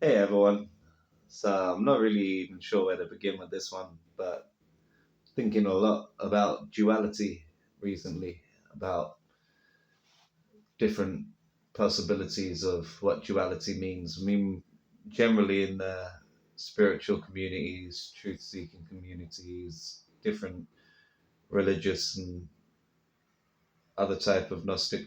Hey everyone. So I'm not really even sure where to begin with this one, but thinking a lot about duality recently, about different possibilities of what duality means. I mean, generally in the spiritual communities, truth seeking communities, different religious and other type of Gnostic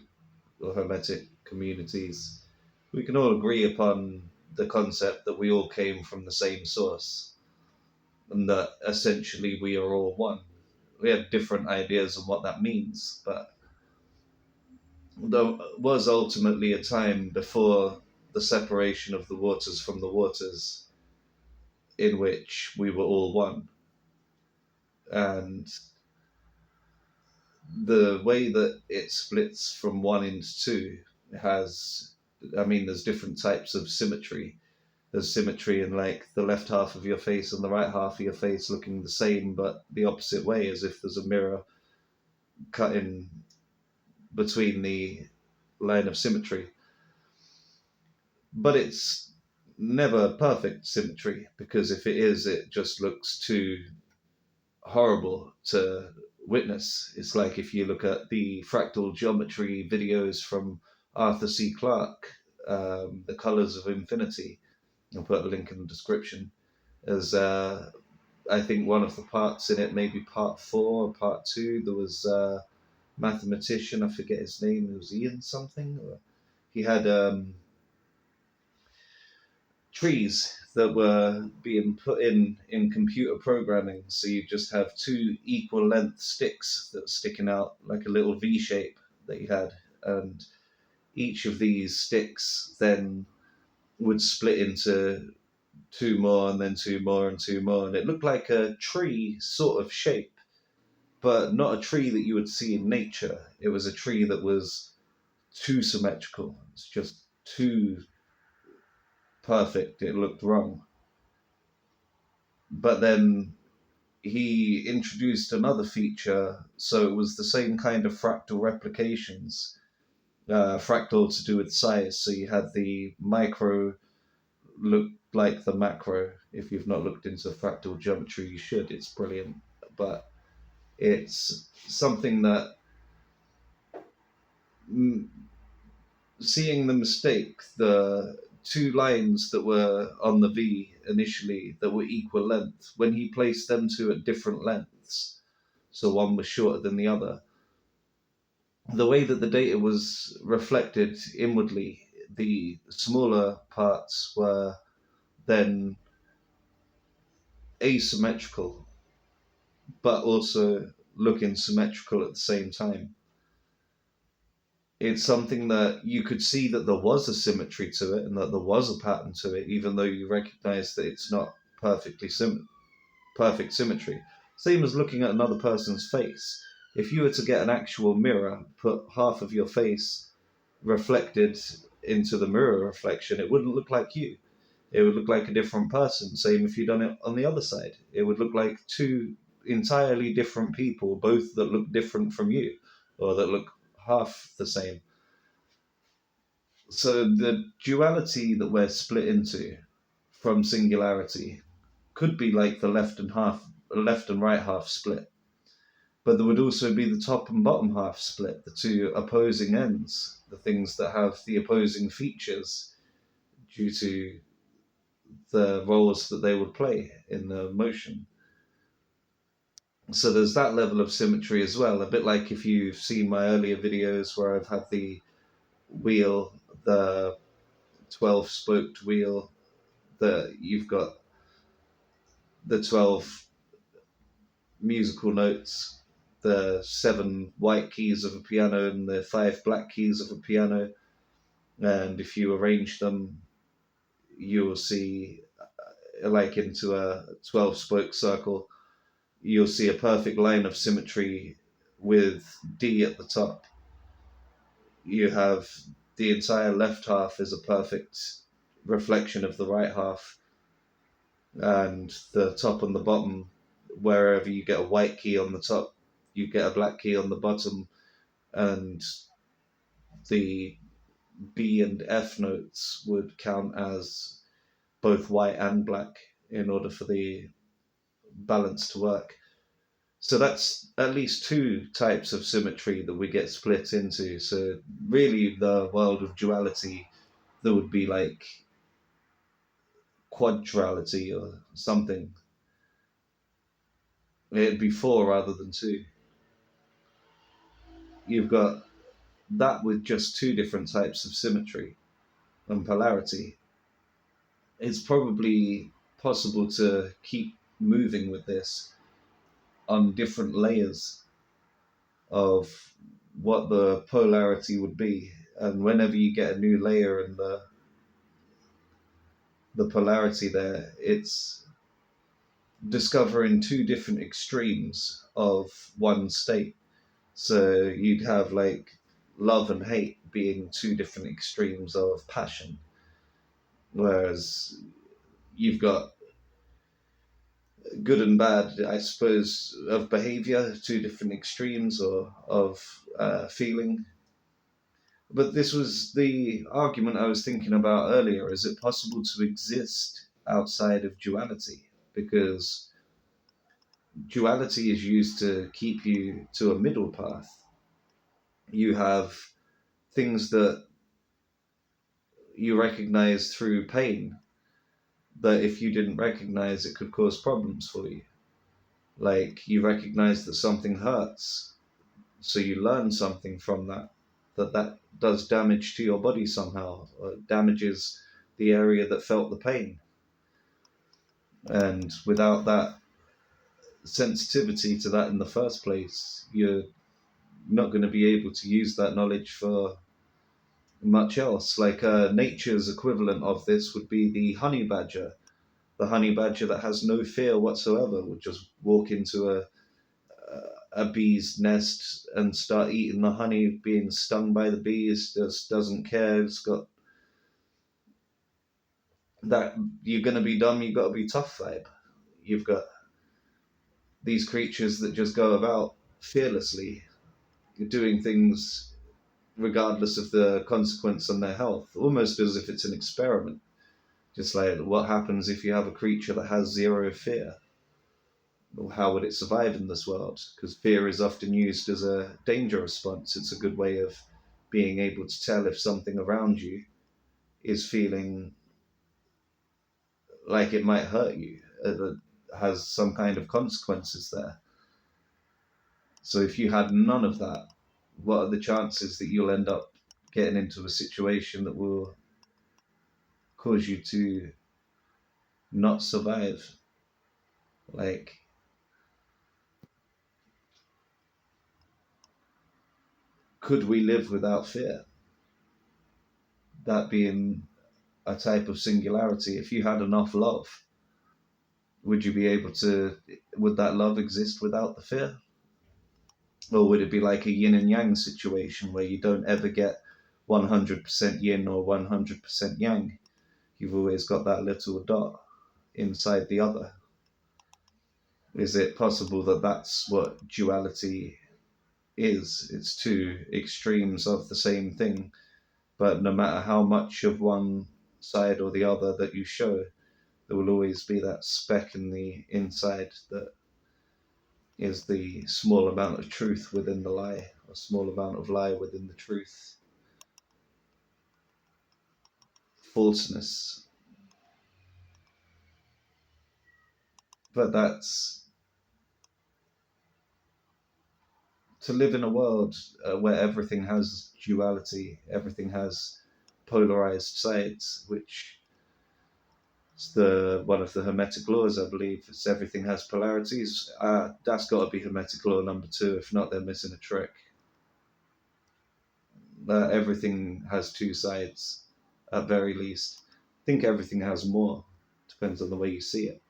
or Hermetic communities, we can all agree upon the concept that we all came from the same source and that essentially we are all one. We have different ideas of what that means, but there was ultimately a time before the separation of the waters from the waters in which we were all one. And the way that it splits from one into two has, I mean, there's different types of symmetry. There's symmetry in like the left half of your face and the right half of your face looking the same but the opposite way, as if there's a mirror cutting between the line of symmetry. But it's never perfect symmetry, because if it is, it just looks too horrible to witness. It's like if you look at the fractal geometry videos from Arthur C. Clarke, The Colors of Infinity. I'll put a link in the description. As I think one of the parts in it, maybe part four or part two, there was a mathematician, I forget his name, it was Ian something. He had trees that were being put in computer programming. So you just have two equal length sticks that were sticking out like a little V shape that you had. And each of these sticks then would split into two more and then two more and two more. And it looked like a tree sort of shape, but not a tree that you would see in nature. It was a tree that was too symmetrical. It's just too perfect. It looked wrong. But then he introduced another feature, so it was the same kind of fractal replications. Fractal to do with size, so you had the micro look like the macro. If you've not looked into fractal geometry, you should. It's brilliant, but it's something that mm, seeing the mistake, the two lines that were on the V initially that were equal length, when he placed them two at different lengths, so one was shorter than the other, the way that the data was reflected inwardly, the smaller parts were then asymmetrical, but also looking symmetrical at the same time. It's something that you could see that there was a symmetry to it and that there was a pattern to it, even though you recognize that it's not perfectly perfect symmetry. Same as looking at another person's face. If you were to get an actual mirror, put half of your face reflected into the mirror reflection, it wouldn't look like you. It would look like a different person. Same if you'd done it on the other side. It would look like two entirely different people, both that look different from you, or that look half the same. So the duality that we're split into from singularity could be like the left and right half split. But there would also be the top and bottom half split, the two opposing ends, the things that have the opposing features due to the roles that they would play in the motion. So there's that level of symmetry as well, a bit like if you've seen my earlier videos where I've had the wheel, the 12 spoked wheel, that you've got the 12 musical notes, the 7 white keys of a piano and the 5 black keys of a piano. And if you arrange them, you will see, like into a 12 spoke circle, you'll see a perfect line of symmetry with D at the top. You have the entire left half is a perfect reflection of the right half, and the top and the bottom, wherever you get a white key on the top, you get a black key on the bottom, and the B and F notes would count as both white and black in order for the balance to work. So that's at least two types of symmetry that we get split into. So really, the world of duality, there would be like quadrality or something. It'd be four rather than two. You've got that with just two different types of symmetry and polarity. It's probably possible to keep moving with this on different layers of what the polarity would be. And whenever you get a new layer in the polarity there, it's discovering two different extremes of one state. So you'd have like love and hate being two different extremes of passion, whereas you've got good and bad, I suppose, of behavior, two different extremes or of feeling. But this was the argument I was thinking about earlier. Is it possible to exist outside of duality? Because duality is used to keep you to a middle path. You have things that you recognize through pain that if you didn't recognize, it could cause problems for you. Like you recognize that something hurts, so you learn something from that, that does damage to your body somehow, or damages the area that felt the pain. And without that sensitivity to that in the first place, you're not going to be able to use that knowledge for much else. Like nature's equivalent of this would be the honey badger. The honey badger that has no fear whatsoever would just walk into a bee's nest and start eating the honey, being stung by the bees, just doesn't care. It's got that you're going to be dumb, you've got to be tough vibe. You've got these creatures that just go about fearlessly doing things regardless of the consequence on their health, almost as if it's an experiment. Just like what happens if you have a creature that has zero fear? Well, how would it survive in this world? Because fear is often used as a danger response. It's a good way of being able to tell if something around you is feeling like it might hurt you, that has some kind of consequences there. So if you had none of that, what are the chances that you'll end up getting into a situation that will cause you to not survive? Like, could we live without fear? That being a type of singularity. If you had enough love, would you be able to, would that love exist without the fear? Or would it be like a yin and yang situation where you don't ever get 100% yin or 100% yang? You've always got that little dot inside the other. Is it possible that that's what duality is? It's two extremes of the same thing, but no matter how much of one side or the other that you show, there will always be that speck in the inside that is the small amount of truth within the lie, a small amount of lie within the truth. Falseness. But that's to live in a world where everything has duality, everything has polarized sides, which is the one of the hermetic laws, I believe. It's everything has polarities. That's got to be hermetic law number two. If not, they're missing a trick. Everything has two sides, at very least. I think everything has more. Depends on the way you see it.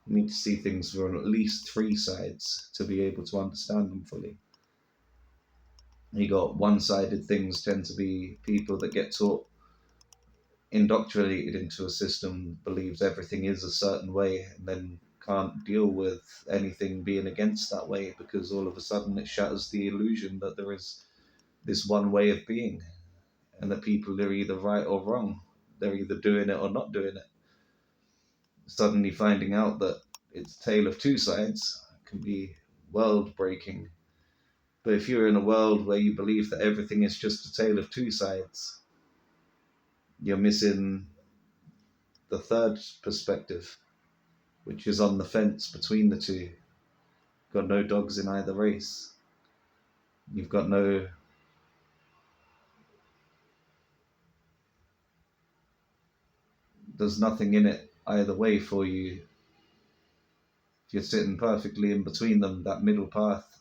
You need to see things from at least three sides to be able to understand them fully. You got one-sided things tend to be people that get taught, indoctrinated into a system, believes everything is a certain way, and then can't deal with anything being against that way because all of a sudden it shatters the illusion that there is this one way of being and that people are either right or wrong. They're either doing it or not doing it. suddenly finding out that it's a tale of two sides can be world breaking. But if you're in a world where you believe that everything is just a tale of two sides, you're missing the third perspective, which is on the fence between the two. Got no dogs in either race. You've got no. There's nothing in it either way for you. If you're sitting perfectly in between them, that middle path,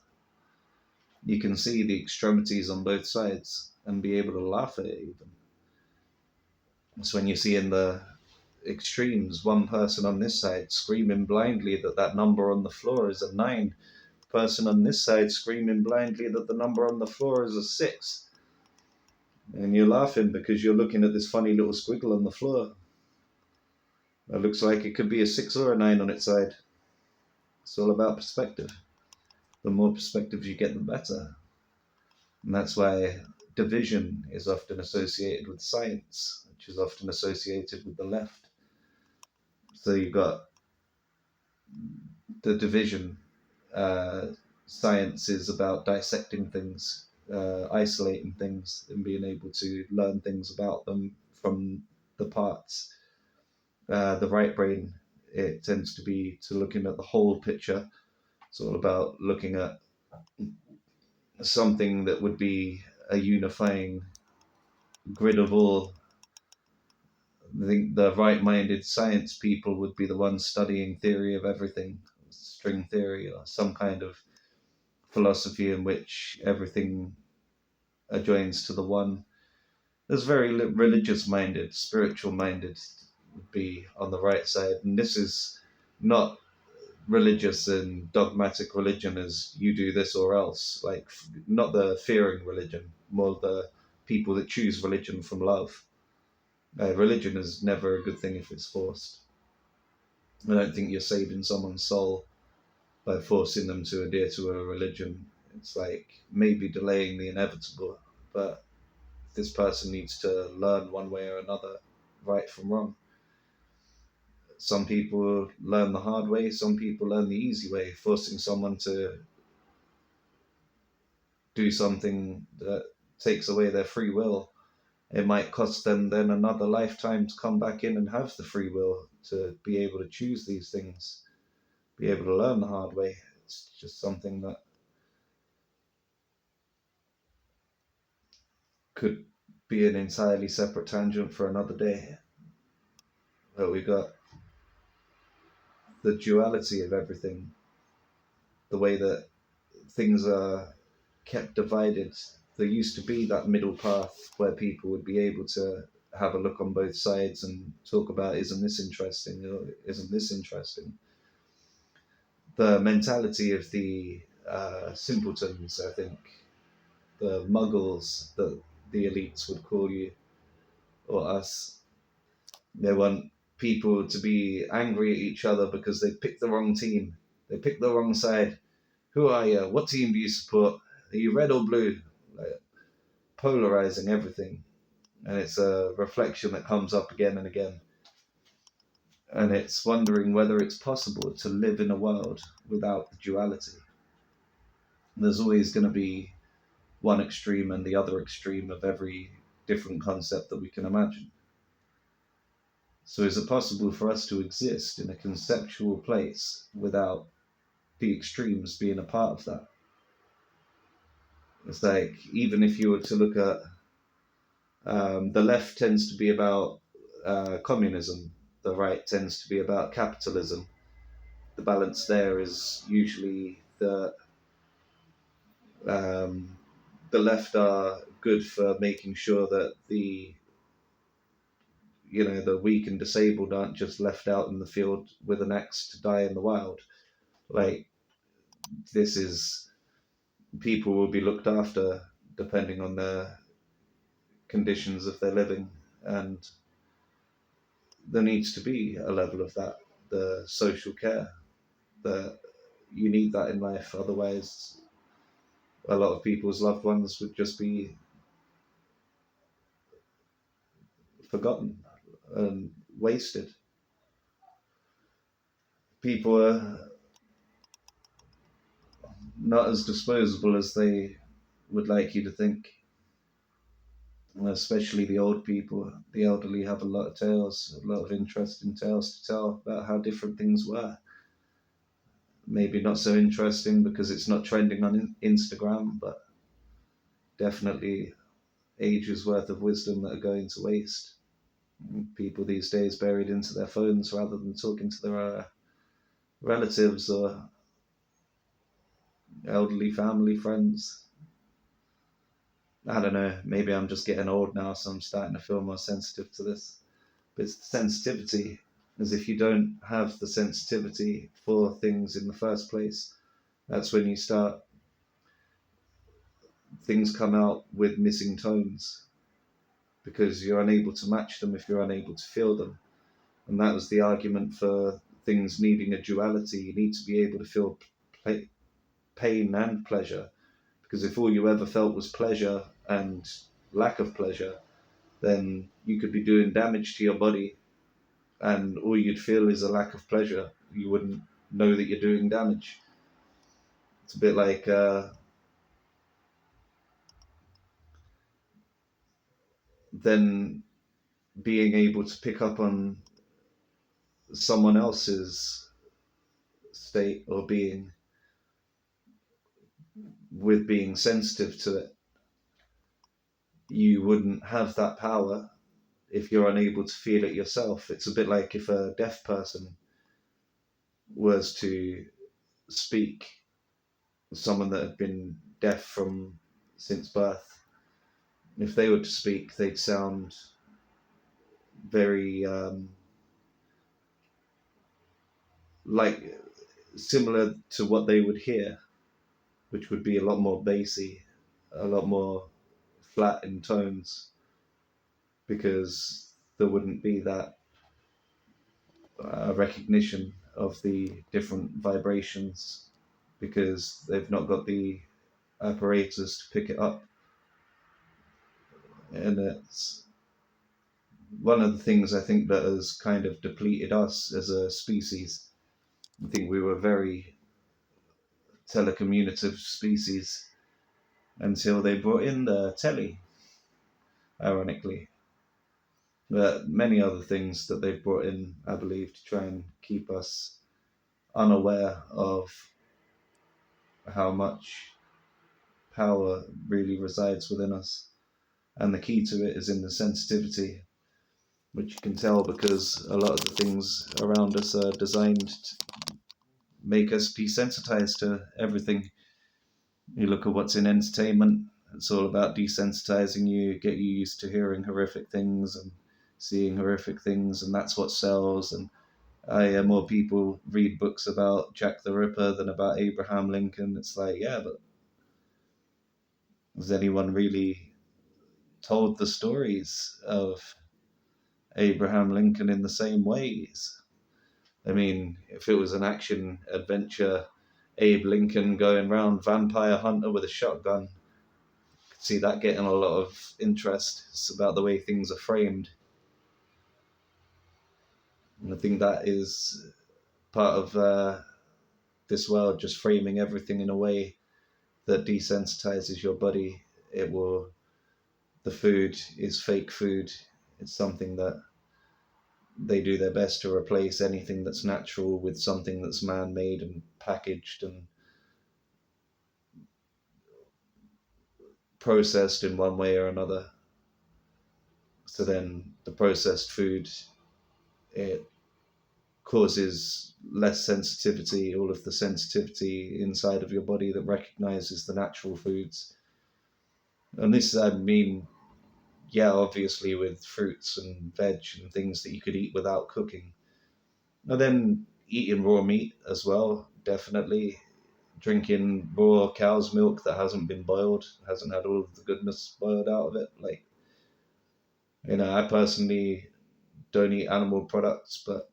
you can see the extremities on both sides and be able to laugh at it even. It's when you see in the extremes one person on this side screaming blindly that that number on the floor is a 9, person on this side screaming blindly that the number on the floor is a 6, and you're laughing because you're looking at this funny little squiggle on the floor that looks like it could be a 6 or a 9 on its side. It's all about perspective. The more perspectives you get, the better. And that's why division is often associated with science, which is often associated with the left. So you've got the division. Science is about dissecting things, isolating things, and being able to learn things about them from the parts. The right brain, it tends to be to looking at the whole picture. It's all about looking at something that would be a unifying grid of all. I think the right-minded science people would be the ones studying theory of everything, string theory, or some kind of philosophy in which everything adjoins to the one. There's very religious-minded, spiritual-minded would be on the right side, and this is not religious and dogmatic religion as you do this or else, like not the fearing religion, more the people that choose religion from love. Religion is never a good thing if it's forced. I don't think you're saving someone's soul by forcing them to adhere to a religion. It's like maybe delaying the inevitable, but this person needs to learn one way or another, right from wrong. Some people learn the hard way, some people learn the easy way. Forcing someone to do something that takes away their free will, it might cost them then another lifetime to come back in and have the free will to be able to choose these things, be able to learn the hard way. It's just something that could be an entirely separate tangent for another day. But we got the duality of everything, the way that things are kept divided. There used to be that middle path where people would be able to have a look on both sides and talk about, isn't this interesting or isn't this interesting? The mentality of the simpletons, I think, the muggles that the elites would call you or us, they want people to be angry at each other because they picked the wrong team. They picked the wrong side. Who are you? What team do you support? Are you red or blue? Like, polarizing everything. And it's a reflection that comes up again and again. And it's wondering whether it's possible to live in a world without the duality. There's always going to be one extreme and the other extreme of every different concept that we can imagine. So is it possible for us to exist in a conceptual place without the extremes being a part of that? It's like, even if you were to look at the left tends to be about communism, the right tends to be about capitalism. The balance there is usually um, the left are good for making sure that the weak and disabled aren't just left out in the field with an axe to die in the wild. Like, this is, people will be looked after depending on their conditions of their living, and there needs to be a level of that, the social care, that you need that in life. Otherwise, a lot of people's loved ones would just be forgotten and wasted. people are not as disposable as they would like you to think. Especially the old people, the elderly have a lot of tales, a lot of interesting tales to tell about how different things were. Maybe not so interesting because it's not trending on Instagram, but definitely ages worth of wisdom that are going to waste. People these days buried into their phones rather than talking to their relatives or elderly family friends. I don't know, maybe I'm just getting old now, so I'm starting to feel more sensitive to this. But it's the sensitivity, as if you don't have the sensitivity for things in the first place, that's when you start, things come out with missing tones because you're unable to match them if you're unable to feel them. And that was the argument for things needing a duality. You need to be able to feel pain and pleasure, because if all you ever felt was pleasure and lack of pleasure, then you could be doing damage to your body, and all you'd feel is a lack of pleasure. You wouldn't know that you're doing damage. It's a bit like then being able to pick up on someone else's state or being, with being sensitive to it. You wouldn't have that power if you're unable to feel it yourself. It's a bit like if a deaf person was to speak, someone that had been deaf from since birth, if they were to speak, they'd sound very like similar to what they would hear, which would be a lot more bassy, a lot more flat in tones, because there wouldn't be that recognition of the different vibrations, because they've not got the apparatus to pick it up. And it's one of the things I think that has kind of depleted us as a species. I think we were very telecommunicative species until they brought in the telly, ironically. But many other things that they've brought in, I believe, to try and keep us unaware of how much power really resides within us. And the key to it is in the sensitivity, which you can tell because a lot of the things around us are designed to make us desensitized to everything. You look at what's in entertainment, it's all about desensitizing you, get you used to hearing horrific things and seeing horrific things, and that's what sells. And I hear more people read books about Jack the Ripper than about Abraham Lincoln. It's like, yeah, but has anyone really told the stories of Abraham Lincoln in the same ways? I mean, if it was an action adventure, Abe Lincoln going around vampire hunter with a shotgun, I could see that getting a lot of interest. It's about the way things are framed. And I think that is part of this world, just framing everything in a way that desensitizes your body. It will, the food is fake food. It's something that they do their best to replace anything that's natural with something that's man-made and packaged and processed in one way or another. So then the processed food, it causes less sensitivity, all of the sensitivity inside of your body that recognizes the natural foods. And this, I mean, yeah, obviously with fruits and veg and things that you could eat without cooking. And then eating raw meat as well, definitely. Drinking raw cow's milk that hasn't been boiled, hasn't had all of the goodness boiled out of it. Like, I personally don't eat animal products, but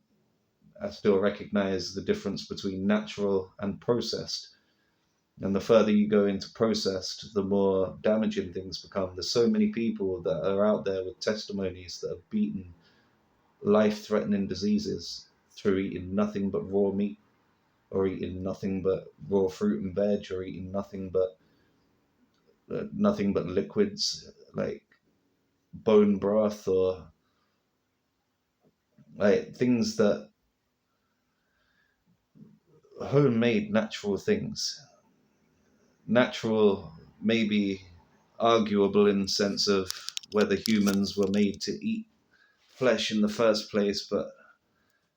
I still recognize the difference between natural and processed. And the further you go into processed, the more damaging things become. There's so many people that are out there with testimonies that have beaten life threatening diseases through eating nothing but raw meat, or eating nothing but raw fruit and veg, or eating nothing but liquids like bone broth, or like things that homemade natural things. Natural, maybe arguable in sense of whether humans were made to eat flesh in the first place, but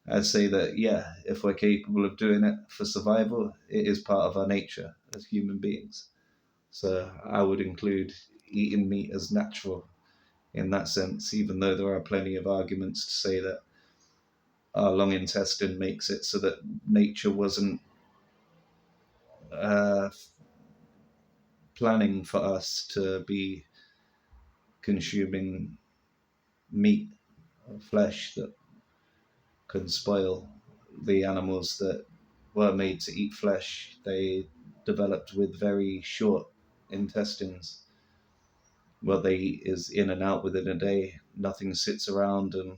I'd say that, yeah, if we're capable of doing it for survival, it is part of our nature as human beings. So I would include eating meat as natural in that sense, even though there are plenty of arguments to say that our long intestine makes it so that nature wasn't uh, planning for us to be consuming meat or flesh that could spoil the animals that were made to eat flesh. They developed with very short intestines. What they eat is in and out within a day. Nothing sits around and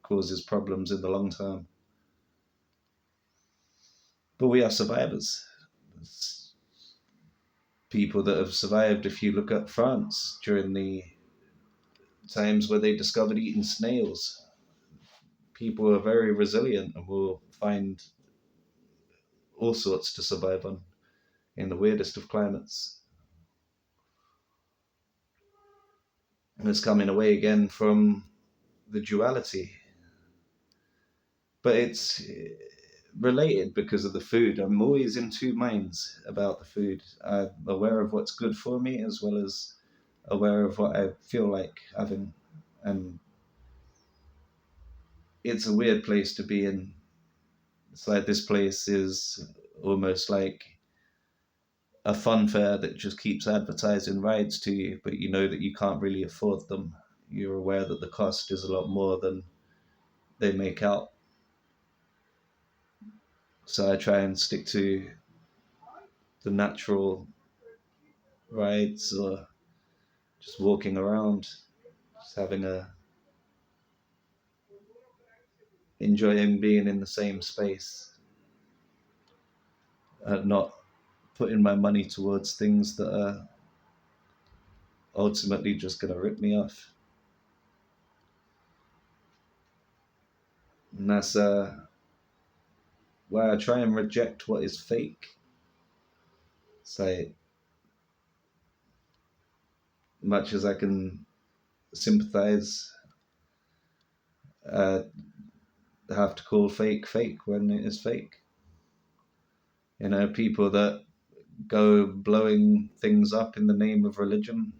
causes problems in the long term. But we are survivors. There's people that have survived. If you look at France during the times where they discovered eating snails, people are very resilient and will find all sorts to survive on in the weirdest of climates. And it's coming away again from the duality, but it's related because of the food. I'm always in two minds about the food. I'm aware of what's good for me as well as aware of what I feel like having. And it's a weird place to be in. It's like this place is almost like a fun fair that just keeps advertising rides to you, but you know that you can't really afford them. You're aware that the cost is a lot more than they make out. So I try and stick to the natural rides, or just walking around, just having a enjoying being in the same space, not putting my money towards things that are ultimately just going to rip me off. And that's why I try and reject what is fake. So much as I can sympathize, I have to call fake fake when it is fake. You know, people that go blowing things up in the name of religion,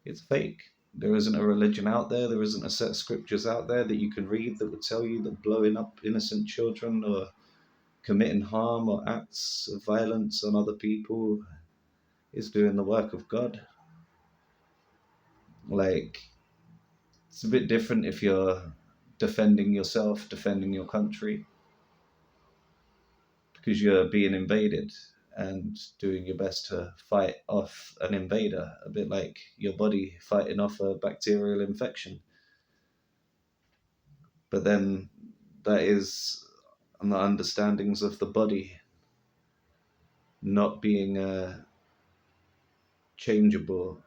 it's fake. There isn't a religion out there. There isn't a set of scriptures out there that you can read that would tell you that blowing up innocent children or committing harm or acts of violence on other people is doing the work of God. Like, it's a bit different if you're defending yourself, defending your country, because you're being invaded and doing your best to fight off an invader, a bit like your body fighting off a bacterial infection. But then that is on the understandings of the body not being changeable.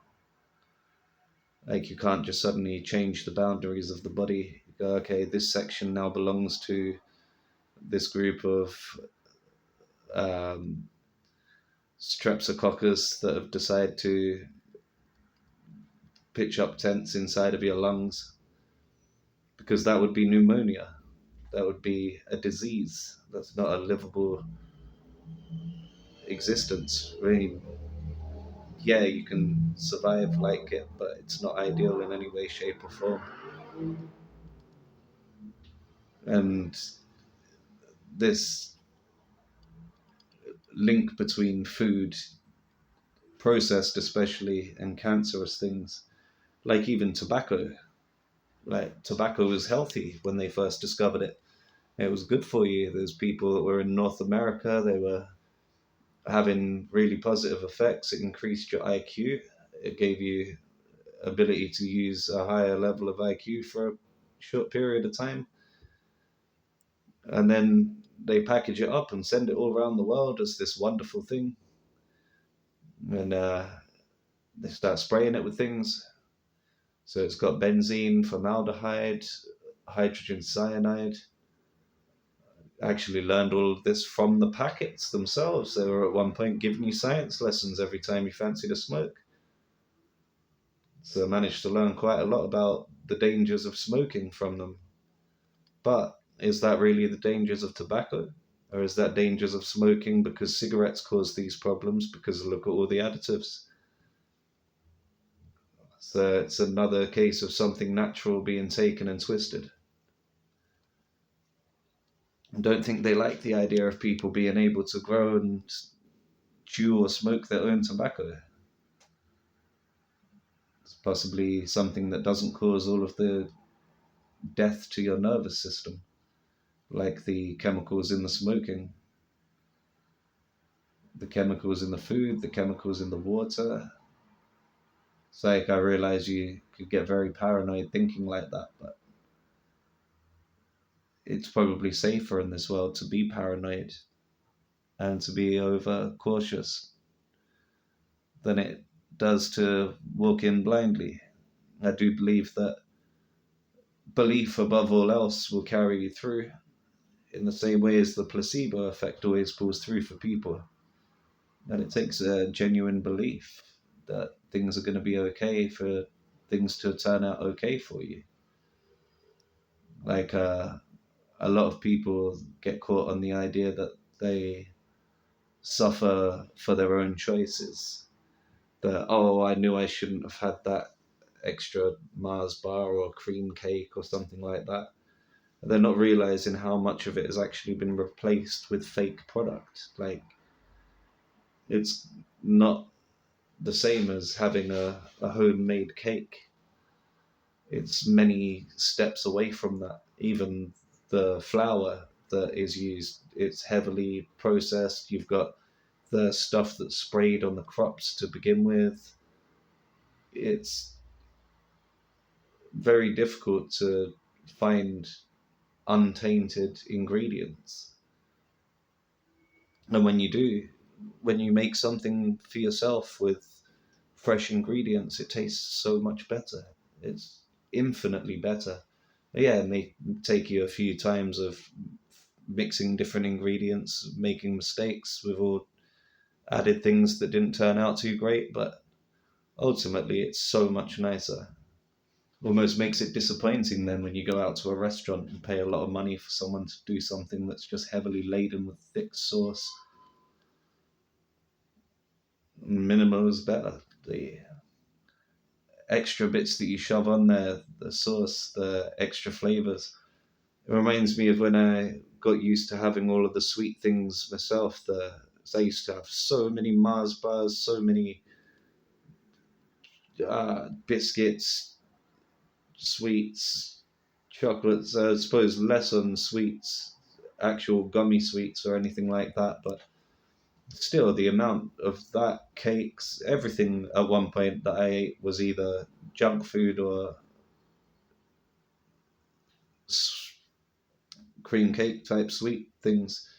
Like, you can't just suddenly change the boundaries of the body. You go, okay, this section now belongs to this group of um, streptococcus that have decided to pitch up tents inside of your lungs, because that would be pneumonia. That would be a disease. That's not a livable existence. I mean, yeah, you can survive like it, but it's not ideal in any way, shape, or form. And this link between food, processed especially, and cancerous things, like even tobacco. Like, tobacco was healthy when they first discovered it. It was good for you. There's people that were in North America, they were having really positive effects. It increased your IQ. It gave you ability to use a higher level of IQ for a short period of time. And then they package it up and send it all around the world as this wonderful thing. And they start spraying it with things. So it's got benzene, formaldehyde, hydrogen cyanide. I actually learned all of this from the packets themselves. They were at one point giving you science lessons every time you fancied a smoke. So I managed to learn quite a lot about the dangers of smoking from them. But is that really the dangers of tobacco? Or is that dangers of smoking because cigarettes cause these problems because look at all the additives? So it's another case of something natural being taken and twisted. I don't think they like the idea of people being able to grow and chew or smoke their own tobacco. It's possibly something that doesn't cause all of the death to your nervous system, like the chemicals in the smoking, the chemicals in the food, the chemicals in the water. It's like I realize you could get very paranoid thinking like that, but it's probably safer in this world to be paranoid and to be over cautious than it does to walk in blindly. I do believe that belief above all else will carry you through in the same way as the placebo effect always pulls through for people. And it takes a genuine belief that things are going to be okay for things to turn out okay for you. Like a lot of people get caught on the idea that they suffer for their own choices. That, oh, I knew I shouldn't have had that extra Mars bar or cream cake or something like that. They're not realizing how much of it has actually been replaced with fake product. Like, it's not the same as having a homemade cake. It's many steps away from that. Even the flour that is used, it's heavily processed. You've got the stuff that's sprayed on the crops to begin with. It's very difficult to find untainted ingredients. And when you do, when you make something for yourself with fresh ingredients, it tastes so much better. It's infinitely better. Yeah, it may take you a few times of mixing different ingredients, making mistakes with all added things that didn't turn out too great, but ultimately it's so much nicer. Almost makes it disappointing then when you go out to a restaurant and pay a lot of money for someone to do something that's just heavily laden with thick sauce. Minimal is better. The extra bits that you shove on there, the sauce, the extra flavors. It reminds me of when I got used to having all of the sweet things myself. I used to have so many Mars bars, so many biscuits, sweets, chocolates. I suppose less on sweets, actual gummy sweets or anything like that, but still the amount of that, cakes, everything at one point that I ate was either junk food or cream cake type sweet things,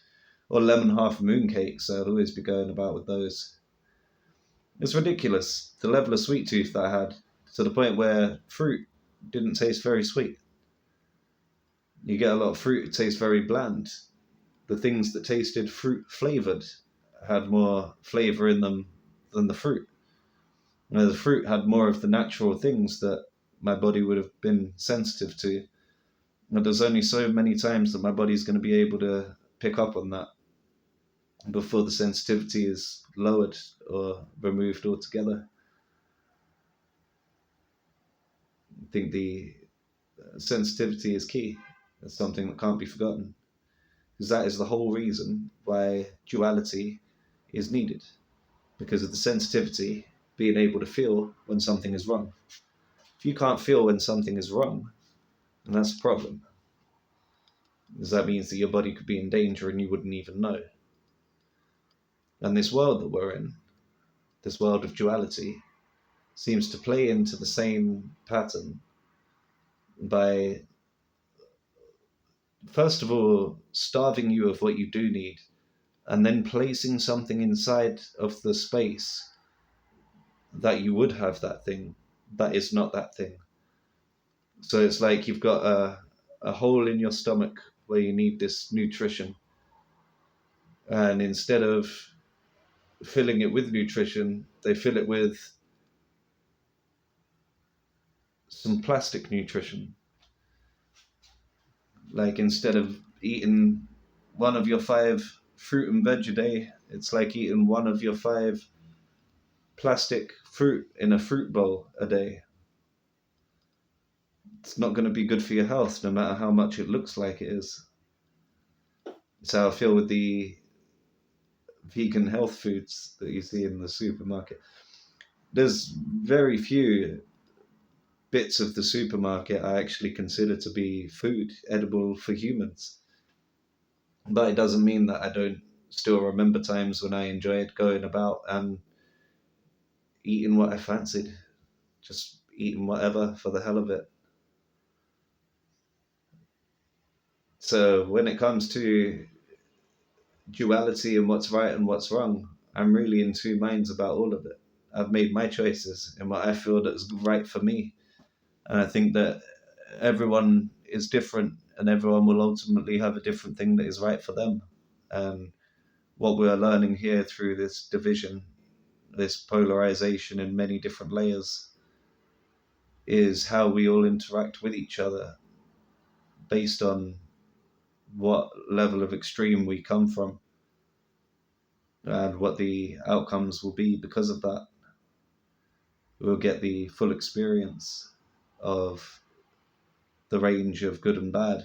or lemon half moon cakes. I'd always be going about with those. It's ridiculous the level of sweet tooth that I had, to the point where fruit didn't taste very sweet. You get a lot of fruit, it tastes very bland. The things that tasted fruit flavored had more flavor in them than the fruit. The fruit had more of the natural things that my body would have been sensitive to. And there's only so many times that my body's going to be able to pick up on that before the sensitivity is lowered or removed altogether. I think the sensitivity is key. It's something that can't be forgotten. Because that is the whole reason why duality is needed. Because of the sensitivity, being able to feel when something is wrong. If you can't feel when something is wrong, then that's a problem. Because that means that your body could be in danger and you wouldn't even know. And this world that we're in, this world of duality, seems to play into the same pattern by first of all, starving you of what you do need, and then placing something inside of the space that you would have that thing that is not that thing. So it's like you've got a hole in your stomach where you need this nutrition, and instead of filling it with nutrition, they fill it with some plastic nutrition. Like instead of eating one of your five fruit and veg a day, it's like eating one of your five plastic fruit in a fruit bowl a day. It's not going to be good for your health, no matter how much it looks like it is. It's how I feel with the vegan health foods that you see in the supermarket. There's very few bits of the supermarket I actually consider to be food, edible for humans. But it doesn't mean that I don't still remember times when I enjoyed going about and eating what I fancied, just eating whatever for the hell of it. So when it comes to duality and what's right and what's wrong, I'm really in two minds about all of it. I've made my choices and what I feel that's right for me. And I think that everyone is different and everyone will ultimately have a different thing that is right for them. And what we're learning here through this division, this polarization in many different layers, is how we all interact with each other based on what level of extreme we come from and what the outcomes will be because of that. We'll get the full experience of the range of good and bad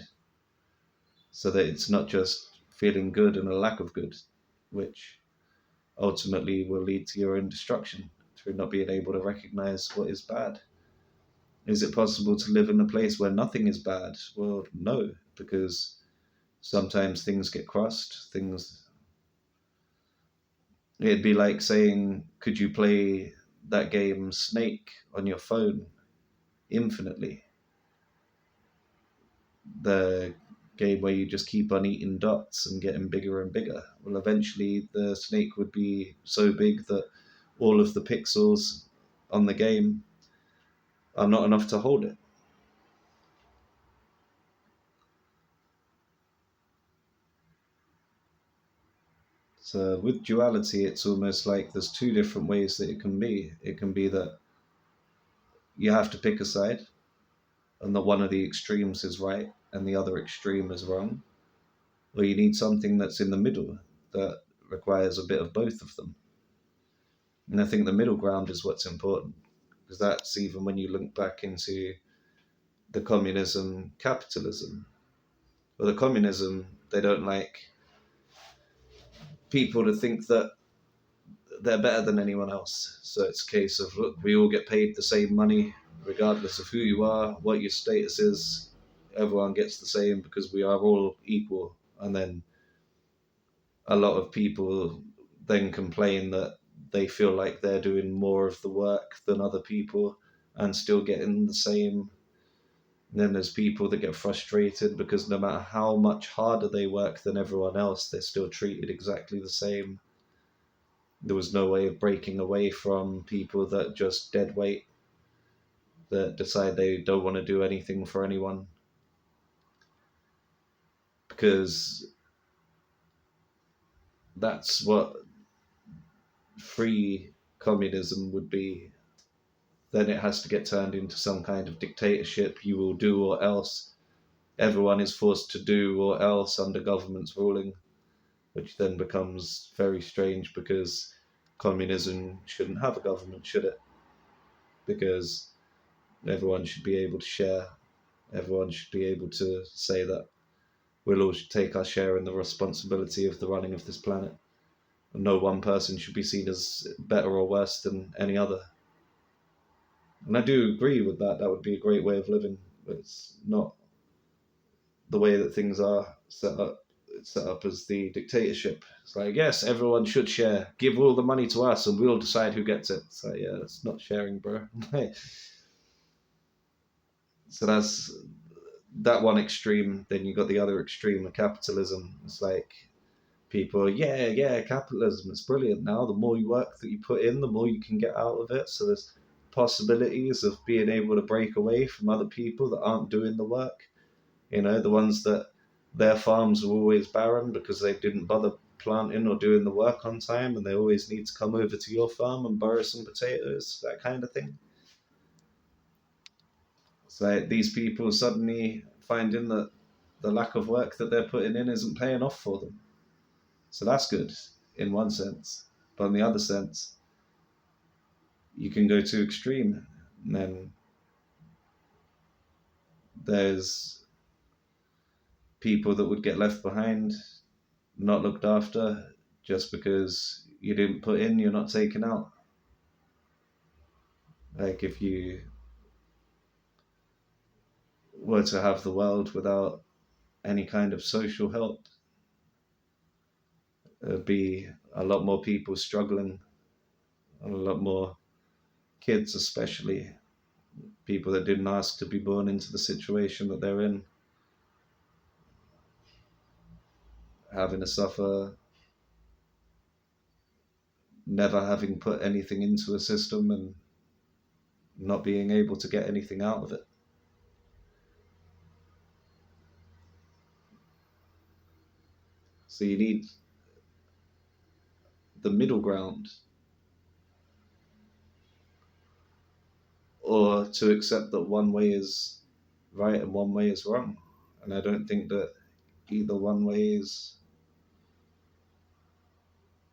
so that it's not just feeling good and a lack of good, which ultimately will lead to your own destruction through not being able to recognize what is bad. Is it possible to live in a place where nothing is bad? Well, no, because sometimes things get crossed, things. It'd be like saying, could you play that game Snake on your phone infinitely? The game where you just keep on eating dots and getting bigger and bigger. Well, eventually the snake would be so big that all of the pixels on the game are not enough to hold it. So with duality, it's almost like there's two different ways that it can be. It can be that you have to pick a side, and that one of the extremes is right and the other extreme is wrong, or you need something that's in the middle that requires a bit of both of them. And I think the middle ground is what's important, because that's even when you look back into the communism, capitalism. Well, the communism, they don't like people to think that they're better than anyone else. So it's a case of, look, we all get paid the same money, regardless of who you are, what your status is. Everyone gets the same because we are all equal. And then a lot of people then complain that they feel like they're doing more of the work than other people and still getting the same. And then there's people that get frustrated because no matter how much harder they work than everyone else, they're still treated exactly the same. There was no way of breaking away from people that just dead weight, that decide they don't want to do anything for anyone. Because that's what free communism would be. Then it has to get turned into some kind of dictatorship. You will do or else. Everyone is forced to do or else under government's ruling, which then becomes very strange because communism shouldn't have a government, should it? Because everyone should be able to share. Everyone should be able to say that we'll all take our share in the responsibility of the running of this planet. And no one person should be seen as better or worse than any other. And I do agree with that. That would be a great way of living, but it's not the way that things are set up. It's set up as the dictatorship. It's like, yes, everyone should share. Give all the money to us and we'll decide who gets it. It's like, yeah, that's not sharing, bro. So that one extreme, then you got the other extreme of capitalism. It's like people, yeah, capitalism, it's brilliant now. The more you work that you put in, the more you can get out of it. So there's possibilities of being able to break away from other people that aren't doing the work. You know, the ones that their farms were always barren because they didn't bother planting or doing the work on time, and they always need to come over to your farm and borrow some potatoes, that kind of thing. So these people suddenly finding that the lack of work that they're putting in isn't paying off for them. So that's good in one sense. But in the other sense, you can go too extreme. And then there's people that would get left behind, not looked after, just because you didn't put in, you're not taken out. Like if you were to have the world without any kind of social help, there'd be a lot more people struggling, and a lot more kids, especially people that didn't ask to be born into the situation that they're in, having to suffer, never having put anything into a system and not being able to get anything out of it. So you need the middle ground, or to accept that one way is right and one way is wrong. And I don't think that either one way is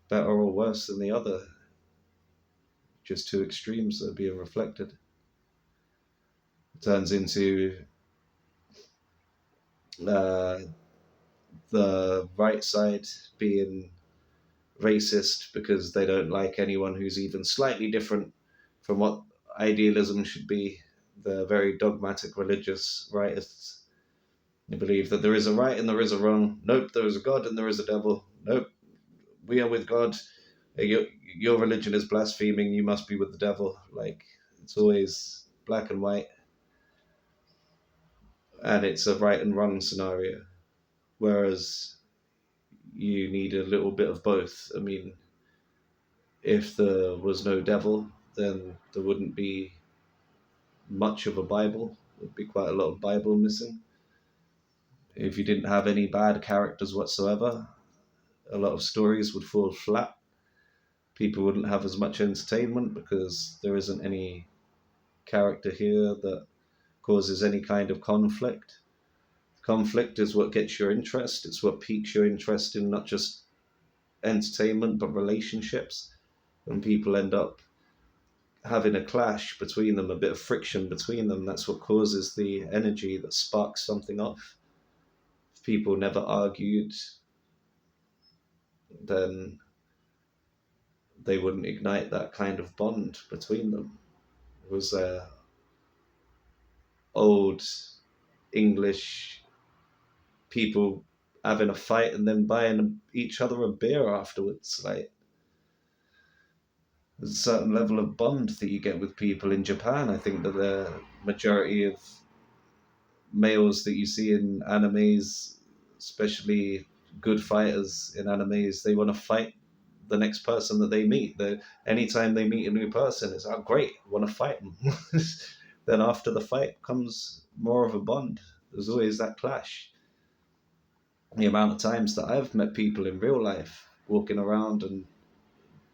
better or worse than the other, just two extremes that are being reflected. It turns into uh, the right side being racist because they don't like anyone who's even slightly different from what idealism should be. They're very dogmatic religious rightists. They believe that there is a right and there is a wrong. Nope, there is a God and there is a devil. Nope, we are with God. Your religion is blaspheming. You must be with the devil. Like, it's always black and white, and it's a right and wrong scenario. Whereas you need a little bit of both. I mean, if there was no devil, then there wouldn't be much of a Bible. There'd be quite a lot of Bible missing. If you didn't have any bad characters whatsoever, a lot of stories would fall flat. People wouldn't have as much entertainment because there isn't any character here that causes any kind of conflict. Conflict is what gets your interest, it's what piques your interest in not just entertainment but relationships. When people end up having a clash between them, a bit of friction between them, that's what causes the energy that sparks something off. If people never argued, then they wouldn't ignite that kind of bond between them. It was old English people having a fight and then buying each other a beer afterwards. Like, there's a certain level of bond that you get with people in Japan. I think that the majority of males that you see in animes, especially good fighters in animes, they want to fight the next person that they meet. Anytime they meet a new person, it's, oh great, I want to fight them. Then after the fight comes more of a bond. There's always that clash. The amount of times that I've met people in real life walking around and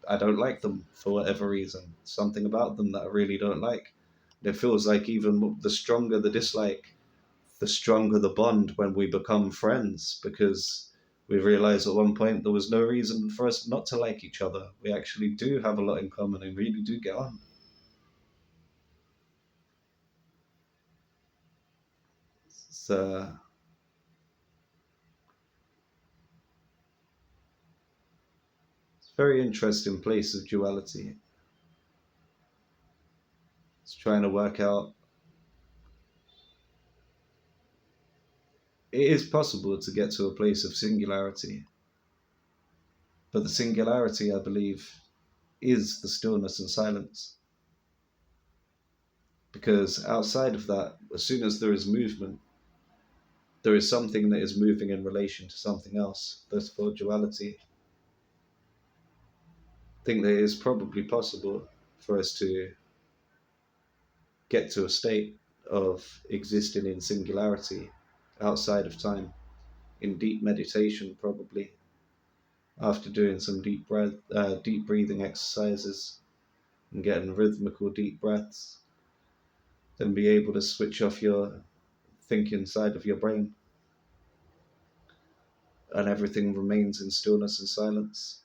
I don't like them for whatever reason, something about them that I really don't like. It feels like even the stronger the dislike, the stronger the bond when we become friends, because we realize at one point there was no reason for us not to like each other. We actually do have a lot in common and really do get on. It's a very interesting place of duality. It's trying to work out. It is possible to get to a place of singularity, but the singularity, I believe, is the stillness and silence. Because outside of that, as soon as there is movement, there is something that is moving in relation to something else. That's called duality. I think that it is probably possible for us to get to a state of existing in singularity outside of time, in deep meditation, probably after doing some deep breathing exercises and getting rhythmical deep breaths, then be able to switch off your thinking side of your brain, and everything remains in stillness and silence.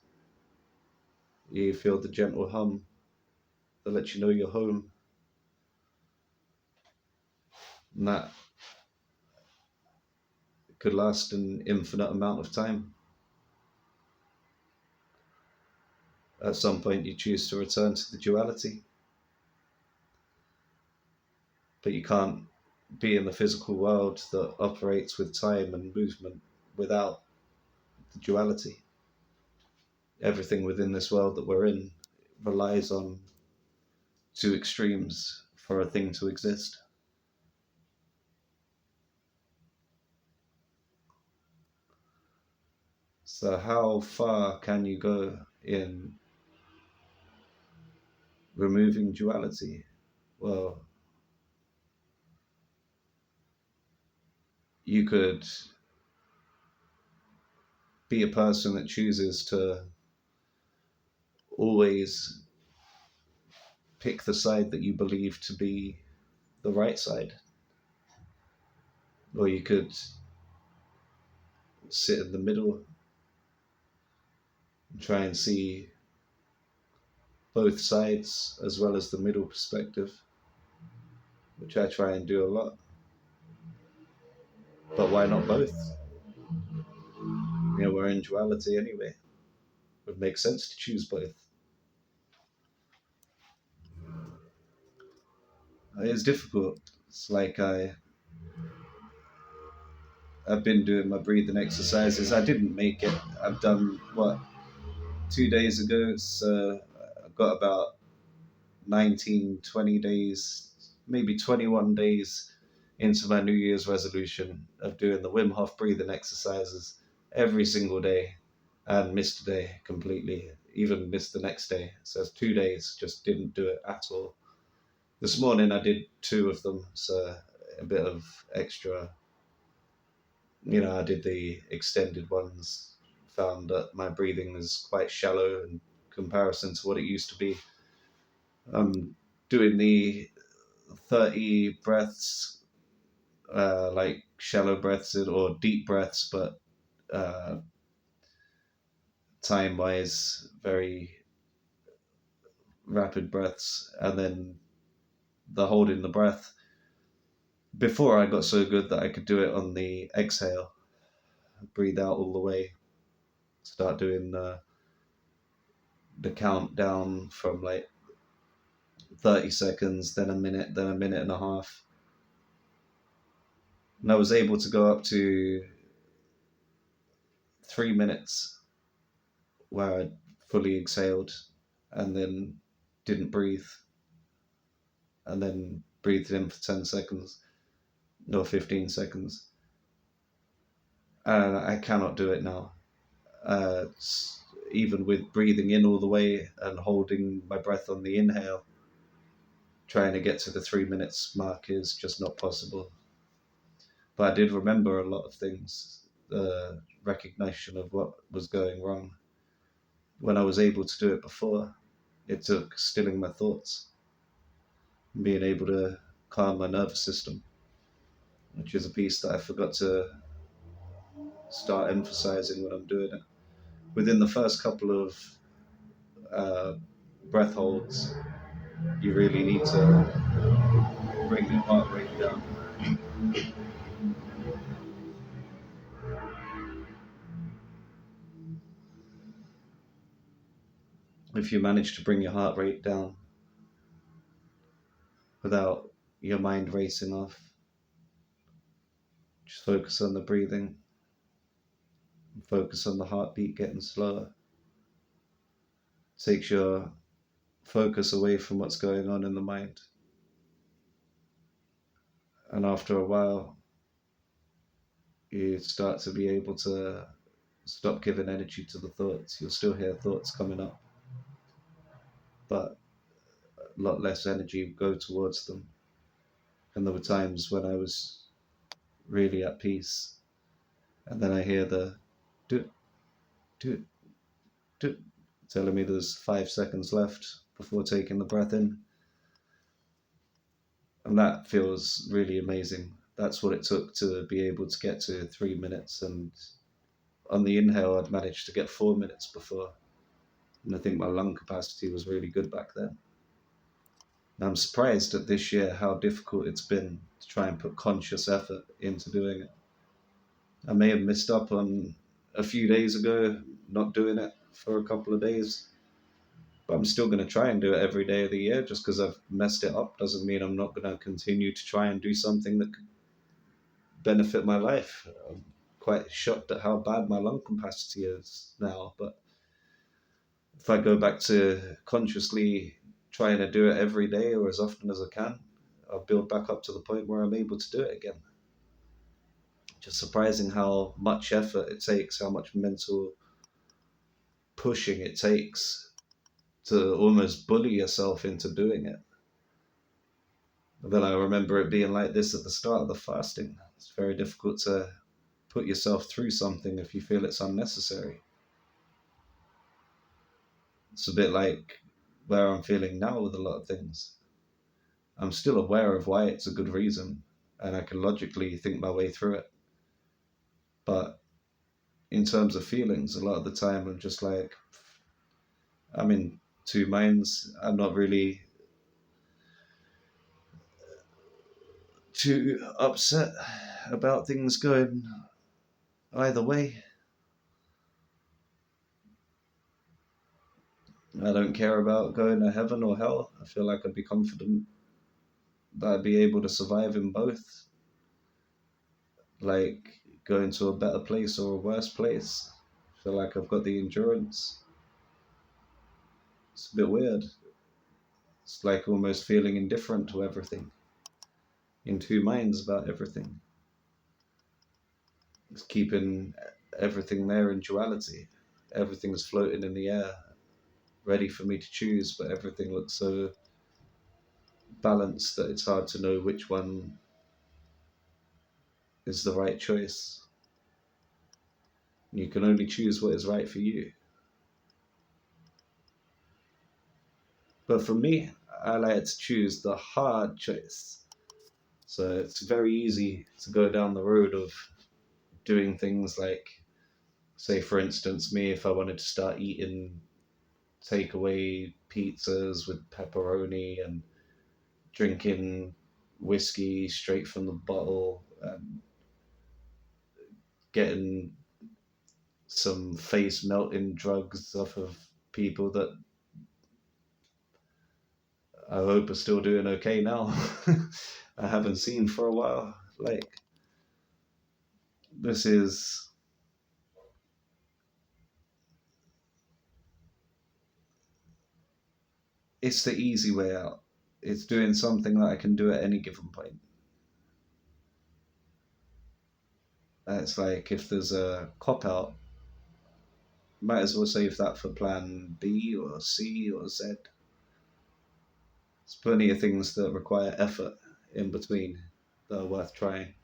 You feel the gentle hum that lets you know you're home, and that could last an infinite amount of time. At some point, you choose to return to the duality, but you can't be in the physical world that operates with time and movement without the duality. Everything within this world that we're in relies on two extremes for a thing to exist. So, how far can you go in removing duality? Well, you could be a person that chooses to always pick the side that you believe to be the right side. Or you could sit in the middle and try and see both sides as well as the middle perspective, which I try and do a lot. But why not both? We're in duality anyway. It would make sense to choose both. It's difficult. It's like I've been doing my breathing exercises. I didn't make it. I've done, what, 2 days ago. So I've got about 19, 20 days, maybe 21 days into my New Year's resolution of doing the Wim Hof breathing exercises every single day, and missed a day completely, even missed the next day. So it's 2 days, just didn't do it at all. This morning I did two of them, so a bit of extra. I did the extended ones, found that my breathing is quite shallow in comparison to what it used to be. I'm doing the 30 breaths, like shallow breaths or deep breaths, but time wise, very rapid breaths, and then the holding the breath. Before I got so good that I could do it on the exhale, breathe out all the way, start doing the count down from like 30 seconds, then a minute, then a minute and a half. And I was able to go up to 3 minutes where I fully exhaled and then didn't breathe, and then breathed in for 10 seconds or 15 seconds. And I cannot do it now. Uh, Even with breathing in all the way and holding my breath on the inhale, trying to get to the 3 minutes mark is just not possible. But I did remember a lot of things, the recognition of what was going wrong. When I was able to do it before, it took stilling my thoughts and being able to calm my nervous system, which is a piece that I forgot to start emphasizing when I'm doing it. Within the first couple of uh, breath holds, you really need to bring your heart rate down. If you manage to bring your heart rate down without your mind racing off, just focus on the breathing, focus on the heartbeat getting slower. Takes your focus away from what's going on in the mind. And after a while, you start to be able to stop giving energy to the thoughts. You'll still hear thoughts coming up, but a lot less energy go towards them. And there were times when I was really at peace, and then I hear the do do do telling me there's 5 seconds left before taking the breath in, and that feels really amazing. That's what it took to be able to get to 3 minutes, and on the inhale, I'd managed to get 4 minutes before, and I think my lung capacity was really good back then. And I'm surprised at this year how difficult it's been to try and put conscious effort into doing it. I may have missed up on a few days ago not doing it for a couple of days, but I'm still going to try and do it every day of the year. Just because I've messed it up doesn't mean I'm not going to continue to try and do something that could benefit my life. I'm quite shocked at how bad my lung capacity is now, but if I go back to consciously trying to do it every day or as often as I can, I'll build back up to the point where I'm able to do it again. Just surprising how much effort it takes, how much mental pushing it takes to almost bully yourself into doing it. And then I remember it being like this at the start of the fasting. It's very difficult to put yourself through something if you feel it's unnecessary. It's a bit like where I'm feeling now with a lot of things. I'm still aware of why it's a good reason, and I can logically think my way through it. But in terms of feelings, a lot of the time I'm just like, I'm in two minds. I'm not really too upset about things going either way. I don't care about going to heaven or hell. I feel like I'd be confident that I'd be able to survive in both. Like going to a better place or a worse place. I feel like I've got the endurance. It's a bit weird. It's like almost feeling indifferent to everything, in two minds about everything. It's keeping everything there in duality. Everything's floating in the air, ready for me to choose, but everything looks so balanced that it's hard to know which one is the right choice. You can only choose what is right for you. But for me, I like to choose the hard choice. So it's very easy to go down the road of doing things like, say, for instance, me, if I wanted to start eating takeaway pizzas with pepperoni and drinking whiskey straight from the bottle and getting some face melting drugs off of people that I hope are still doing okay now. I haven't seen for a while. Like, this is, it's the easy way out. It's doing something that I can do at any given point. It's like if there's a cop out, might as well save that for plan B or C or Z. There's plenty of things that require effort in between that are worth trying.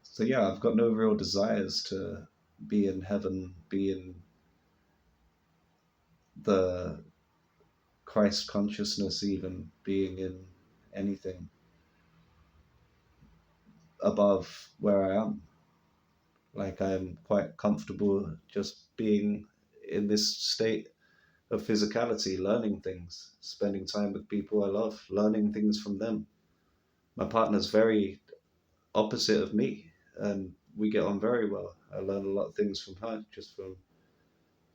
So yeah, I've got no real desires to be in heaven, be in the Christ consciousness, even being in anything above where I am. Like I'm quite comfortable just being in this state of physicality, learning things, spending time with people I love, learning things from them. My partner's very opposite of me, and we get on very well. I learn a lot of things from her just from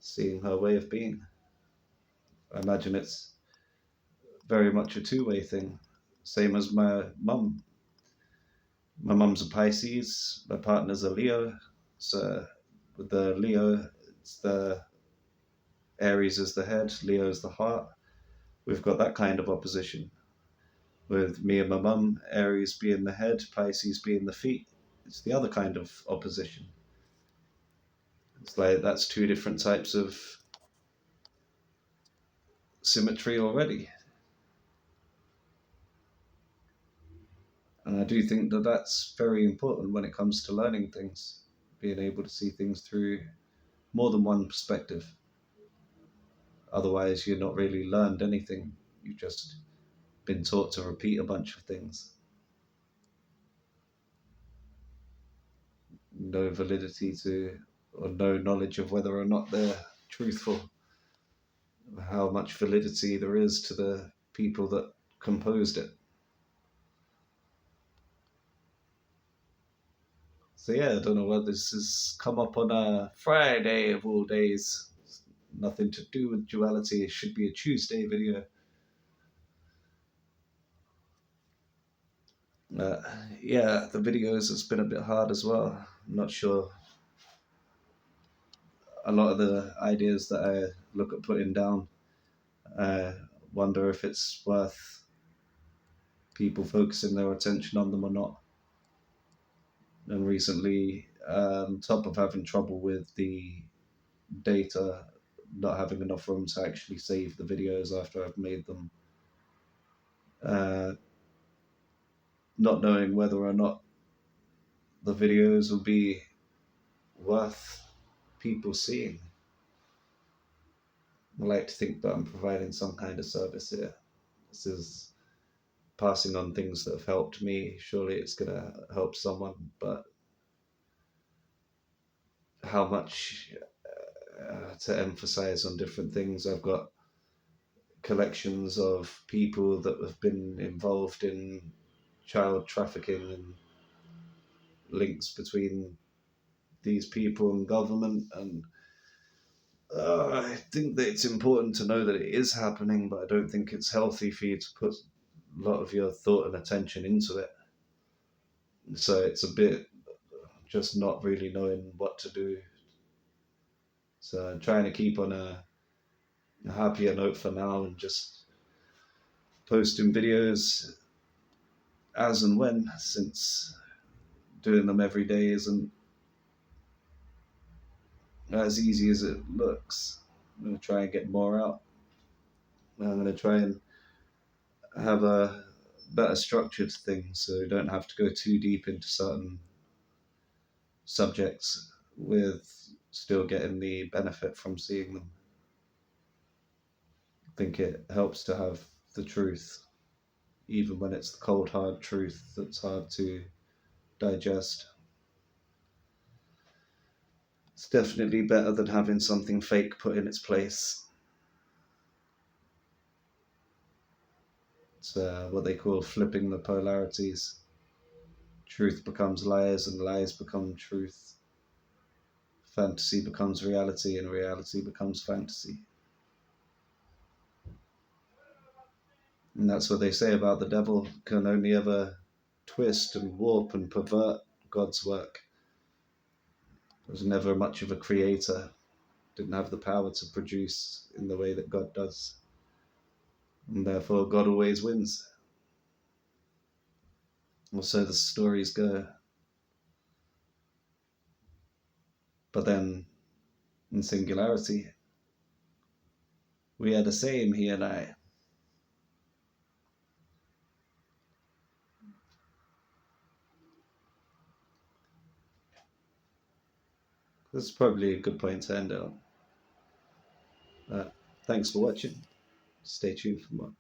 seeing her way of being. I imagine it's very much a two-way thing. Same as my mum. My mum's a Pisces, my partner's a Leo. So with the Leo, it's the Aries is the head, Leo is the heart. We've got that kind of opposition. with me and my mum, Aries being the head, Pisces being the feet. It's the other kind of opposition. It's like that's two different types of symmetry already. And I do think that that's very important when it comes to learning things, being able to see things through more than one perspective. Otherwise, you're not really learned anything. You've just been taught to repeat a bunch of things. No validity to, or no knowledge of whether or not they're truthful, how much validity there is to the people that composed it. So yeah, I don't know what this has come up on a Friday of all days. Nothing to do with duality. It should be a Tuesday video. Uh, yeah, the videos has been a bit hard as well. I'm not sure. A lot of the ideas that I look at putting down, I wonder if it's worth people focusing their attention on them or not. And recently, on top of having trouble with the data, not having enough room to actually save the videos after I've made them, uh, not knowing whether or not the videos will be worth people seeing. I like to think that I'm providing some kind of service here. This is passing on things that have helped me. Surely it's going to help someone, but how much to emphasize on different things? I've got collections of people that have been involved in child trafficking and links between these people and government, and I think that it's important to know that it is happening, but I don't think it's healthy for you to put a lot of your thought and attention into it. So it's a bit just not really knowing what to do. So I'm trying to keep on a happier note for now and just posting videos as and when, since doing them every day isn't as easy as it looks. I'm going to try and get more out. I'm going to try and have a better structured thing so you don't have to go too deep into certain subjects with still getting the benefit from seeing them. I think it helps to have the truth, even when it's the cold, hard truth that's hard to digest. It's definitely better than having something fake put in its place. It's what they call flipping the polarities. Truth becomes lies, and lies become truth. Fantasy becomes reality, and reality becomes fantasy. And that's what they say about the devil, can only ever twist and warp and pervert God's work. Was never much of a creator, didn't have the power to produce in the way that God does. And therefore God always wins. Or so the stories go. But then in singularity, we are the same, he and I. This is probably a good point to end it on. Thanks for watching. Stay tuned for more.